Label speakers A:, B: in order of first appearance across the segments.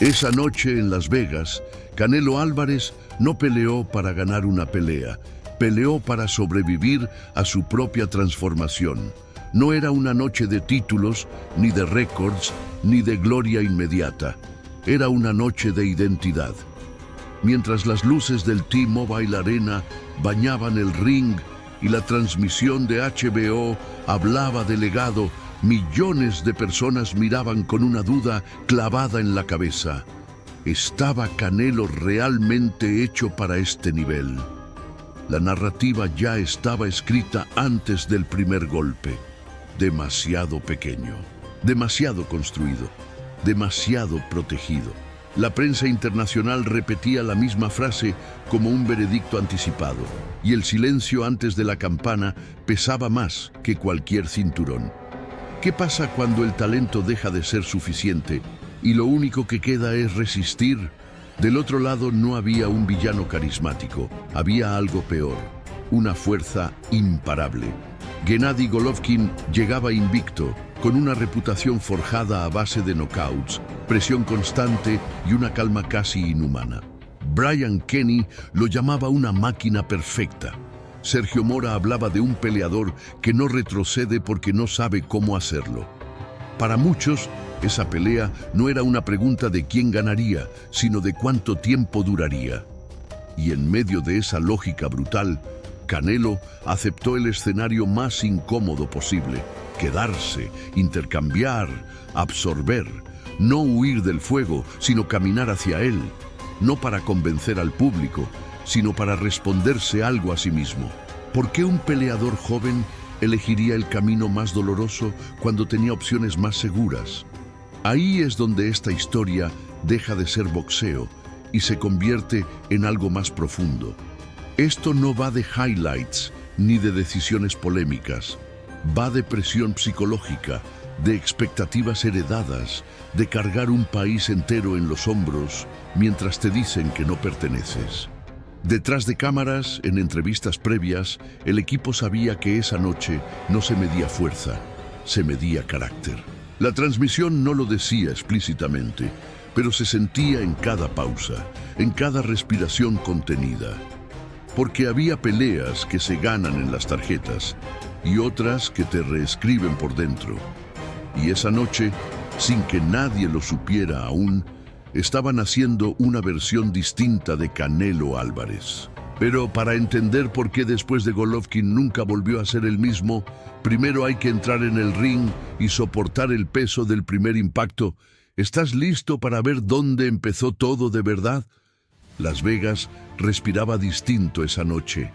A: Esa noche en Las Vegas, Canelo Álvarez no peleó para ganar una pelea, peleó para sobrevivir a su propia transformación. No era una noche de títulos, ni de récords, ni de gloria inmediata. Era una noche de identidad. Mientras las luces del T-Mobile Arena bañaban el ring y la transmisión de HBO hablaba de legado, millones de personas miraban con una duda clavada en la cabeza. ¿Estaba Canelo realmente hecho para este nivel? La narrativa ya estaba escrita antes del primer golpe. Demasiado pequeño, demasiado construido, demasiado protegido. La prensa internacional repetía la misma frase como un veredicto anticipado, y el silencio antes de la campana pesaba más que cualquier cinturón. ¿Qué pasa cuando el talento deja de ser suficiente y lo único que queda es resistir? Del otro lado no había un villano carismático, había algo peor, una fuerza imparable. Gennady Golovkin llegaba invicto, con una reputación forjada a base de knockouts, presión constante y una calma casi inhumana. Brian Kenny lo llamaba una máquina perfecta. Sergio Mora hablaba de un peleador que no retrocede porque no sabe cómo hacerlo. Para muchos, esa pelea no era una pregunta de quién ganaría, sino de cuánto tiempo duraría. Y en medio de esa lógica brutal, Canelo aceptó el escenario más incómodo posible: quedarse, intercambiar, absorber, no huir del fuego, sino caminar hacia él, no para convencer al público, sino para responderse algo a sí mismo. ¿Por qué un peleador joven elegiría el camino más doloroso cuando tenía opciones más seguras? Ahí es donde esta historia deja de ser boxeo y se convierte en algo más profundo. Esto no va de highlights ni de decisiones polémicas. Va de presión psicológica, de expectativas heredadas, de cargar un país entero en los hombros mientras te dicen que no perteneces. Detrás de cámaras, en entrevistas previas, el equipo sabía que esa noche no se medía fuerza, se medía carácter. La transmisión no lo decía explícitamente, pero se sentía en cada pausa, en cada respiración contenida. Porque había peleas que se ganan en las tarjetas y otras que te reescriben por dentro. Y esa noche, sin que nadie lo supiera aún, estaban haciendo una versión distinta de Canelo Álvarez. Pero para entender por qué después de Golovkin nunca volvió a ser el mismo, primero hay que entrar en el ring y soportar el peso del primer impacto. ¿Estás listo para ver dónde empezó todo de verdad? Las Vegas respiraba distinto esa noche.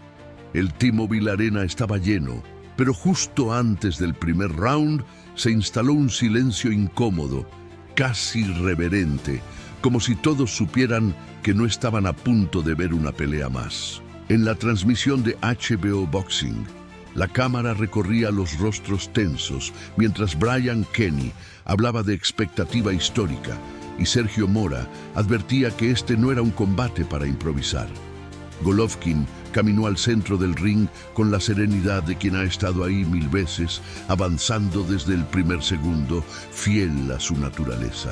A: El T-Mobile Arena estaba lleno, pero justo antes del primer round se instaló un silencio incómodo, casi reverente, como si todos supieran que no estaban a punto de ver una pelea más. En la transmisión de HBO Boxing, la cámara recorría los rostros tensos, mientras Brian Kenny hablaba de expectativa histórica, y Sergio Mora advertía que este no era un combate para improvisar. Golovkin caminó al centro del ring con la serenidad de quien ha estado ahí 1000 veces, avanzando desde el primer segundo, fiel a su naturaleza.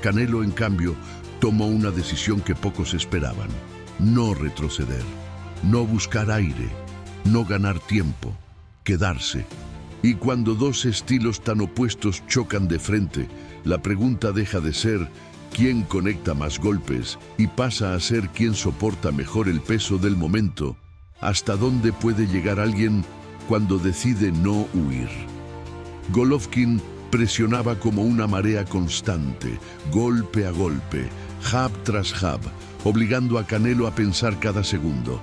A: Canelo, en cambio, tomó una decisión que pocos esperaban: no retroceder, no buscar aire, no ganar tiempo, quedarse. Y cuando dos estilos tan opuestos chocan de frente, la pregunta deja de ser quién conecta más golpes y pasa a ser quién soporta mejor el peso del momento. ¿Hasta dónde puede llegar alguien cuando decide no huir? Golovkin presionaba como una marea constante, golpe a golpe, jab tras jab, obligando a Canelo a pensar cada segundo.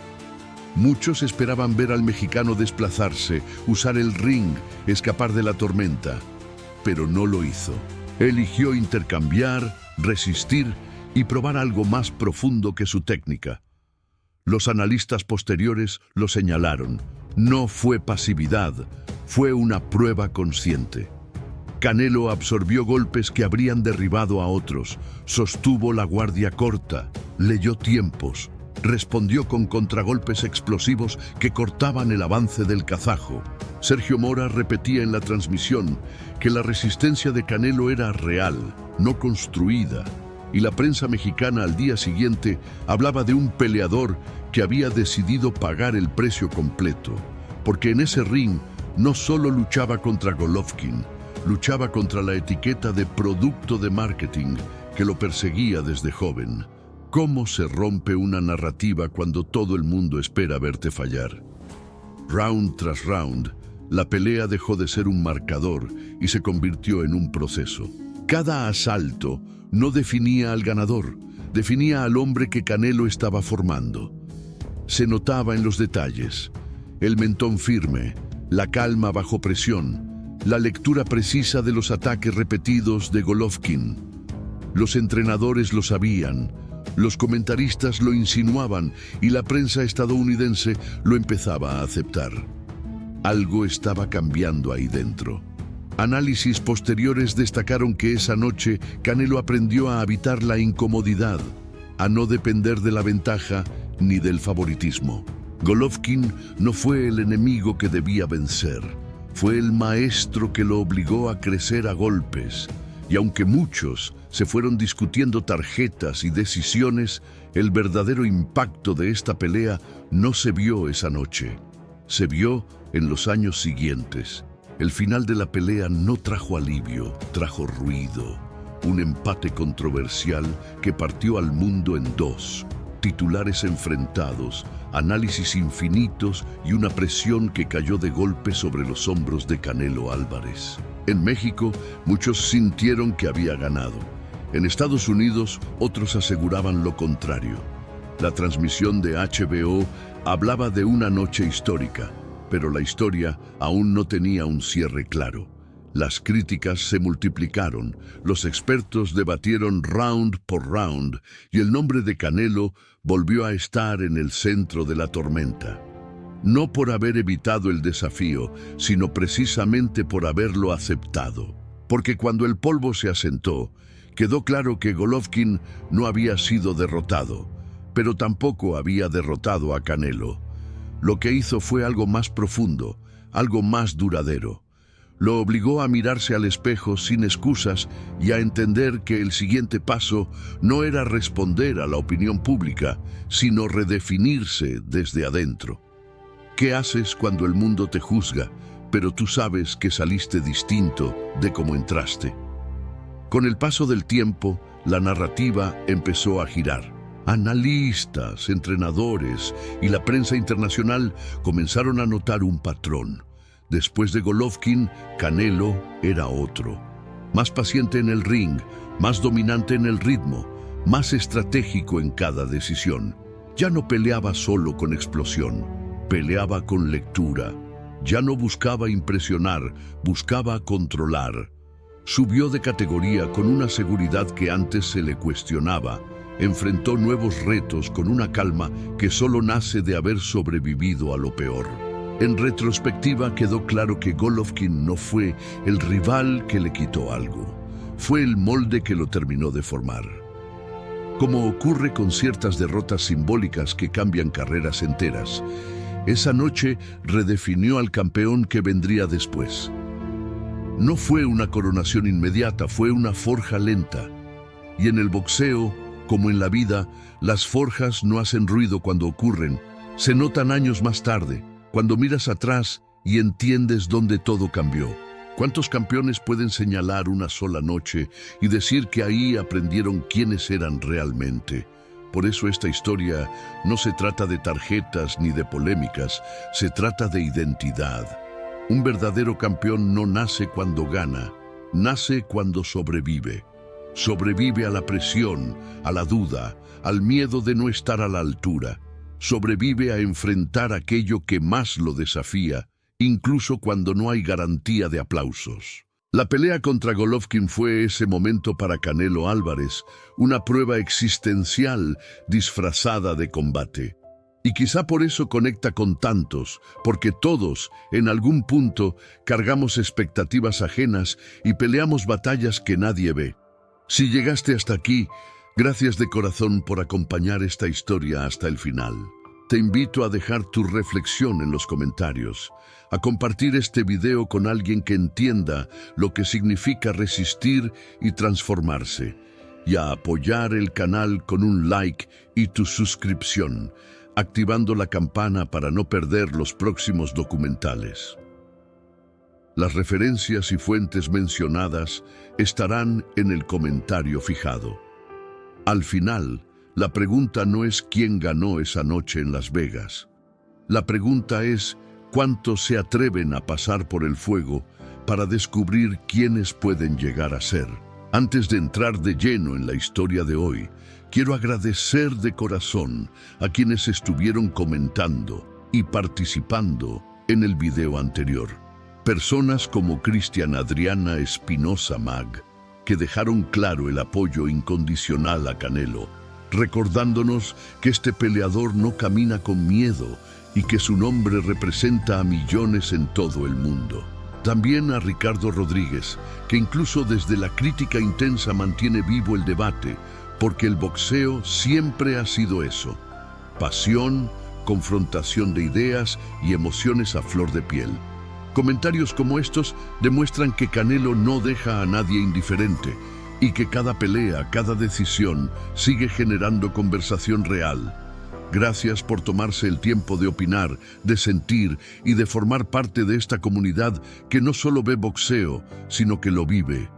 A: Muchos esperaban ver al mexicano desplazarse, usar el ring, escapar de la tormenta, pero no lo hizo. Eligió intercambiar, resistir y probar algo más profundo que su técnica. Los analistas posteriores lo señalaron. No fue pasividad, fue una prueba consciente. Canelo absorbió golpes que habrían derribado a otros, sostuvo la guardia corta, leyó tiempos, respondió con contragolpes explosivos que cortaban el avance del kazajo. Sergio Mora repetía en la transmisión que la resistencia de Canelo era real, no construida. y la prensa mexicana al día siguiente hablaba de un peleador que había decidido pagar el precio completo, porque en ese ring no solo luchaba contra Golovkin, luchaba contra la etiqueta de producto de marketing que lo perseguía desde joven. ¿Cómo se rompe una narrativa cuando todo el mundo espera verte fallar? Round tras round, la pelea dejó de ser un marcador y se convirtió en un proceso. Cada asalto no definía al ganador, definía al hombre que Canelo estaba formando. Se notaba en los detalles: el mentón firme, la calma bajo presión, la lectura precisa de los ataques repetidos de Golovkin. Los entrenadores lo sabían, los comentaristas lo insinuaban y la prensa estadounidense lo empezaba a aceptar. Algo estaba cambiando ahí dentro. Análisis posteriores destacaron que esa noche Canelo aprendió a evitar la incomodidad, a no depender de la ventaja ni del favoritismo. Golovkin no fue el enemigo que debía vencer, fue el maestro que lo obligó a crecer a golpes. Y aunque muchos se fueron discutiendo tarjetas y decisiones, el verdadero impacto de esta pelea no se vio esa noche. Se vio en los años siguientes. El final de la pelea no trajo alivio, trajo ruido. Un empate controversial que partió al mundo en dos. Titulares enfrentados, análisis infinitos y una presión que cayó de golpe sobre los hombros de Canelo Álvarez. En México, muchos sintieron que había ganado. En Estados Unidos, otros aseguraban lo contrario. La transmisión de HBO hablaba de una noche histórica, pero la historia aún no tenía un cierre claro. Las críticas se multiplicaron, los expertos debatieron round por round y el nombre de Canelo volvió a estar en el centro de la tormenta. No por haber evitado el desafío, sino precisamente por haberlo aceptado. Porque cuando el polvo se asentó, quedó claro que Golovkin no había sido derrotado, pero tampoco había derrotado a Canelo. Lo que hizo fue algo más profundo, algo más duradero. Lo obligó a mirarse al espejo sin excusas y a entender que el siguiente paso no era responder a la opinión pública, sino redefinirse desde adentro. ¿Qué haces cuando el mundo te juzga, pero tú sabes que saliste distinto de cómo entraste? Con el paso del tiempo, la narrativa empezó a girar. Analistas, entrenadores y la prensa internacional comenzaron a notar un patrón. Después de Golovkin, Canelo era otro. Más paciente en el ring, más dominante en el ritmo, más estratégico en cada decisión. Ya no peleaba solo con explosión, peleaba con lectura. Ya no buscaba impresionar, buscaba controlar. Subió de categoría con una seguridad que antes se le cuestionaba. Enfrentó nuevos retos con una calma que solo nace de haber sobrevivido a lo peor. En retrospectiva quedó claro que Golovkin no fue el rival que le quitó algo. Fue el molde que lo terminó de formar. Como ocurre con ciertas derrotas simbólicas que cambian carreras enteras, esa noche redefinió al campeón que vendría después. No fue una coronación inmediata, fue una forja lenta. Y en el boxeo, como en la vida, las forjas no hacen ruido cuando ocurren, se notan años más tarde, cuando miras atrás y entiendes dónde todo cambió. ¿Cuántos campeones pueden señalar una sola noche y decir que ahí aprendieron quiénes eran realmente? Por eso esta historia no se trata de tarjetas ni de polémicas, se trata de identidad. Un verdadero campeón no nace cuando gana, nace cuando sobrevive. Sobrevive a la presión, a la duda, al miedo de no estar a la altura. Sobrevive a enfrentar aquello que más lo desafía, incluso cuando no hay garantía de aplausos. La pelea contra Golovkin fue ese momento para Canelo Álvarez, una prueba existencial disfrazada de combate. Y quizá por eso conecta con tantos, porque todos, en algún punto, cargamos expectativas ajenas y peleamos batallas que nadie ve. Si llegaste hasta aquí, gracias de corazón por acompañar esta historia hasta el final. Te invito a dejar tu reflexión en los comentarios, a compartir este video con alguien que entienda lo que significa resistir y transformarse. y a apoyar el canal con un like y tu suscripción, activando la campana para no perder los próximos documentales. Las referencias y fuentes mencionadas estarán en el comentario fijado. Al final, la pregunta no es quién ganó esa noche en Las Vegas. La pregunta es cuántos se atreven a pasar por el fuego para descubrir quiénes pueden llegar a ser. Antes de entrar de lleno en la historia de hoy, quiero agradecer de corazón a quienes estuvieron comentando y participando en el video anterior. Personas como Cristian Adriana Espinosa Mag, que dejaron claro el apoyo incondicional a Canelo, recordándonos que este peleador no camina con miedo y que su nombre representa a millones en todo el mundo. También a Ricardo Rodríguez, que incluso desde la crítica intensa mantiene vivo el debate, porque el boxeo siempre ha sido eso: pasión, confrontación de ideas y emociones a flor de piel. Comentarios como estos demuestran que Canelo no deja a nadie indiferente y que cada pelea, cada decisión sigue generando conversación real. Gracias por tomarse el tiempo de opinar, de sentir y de formar parte de esta comunidad que no solo ve boxeo, sino que lo vive.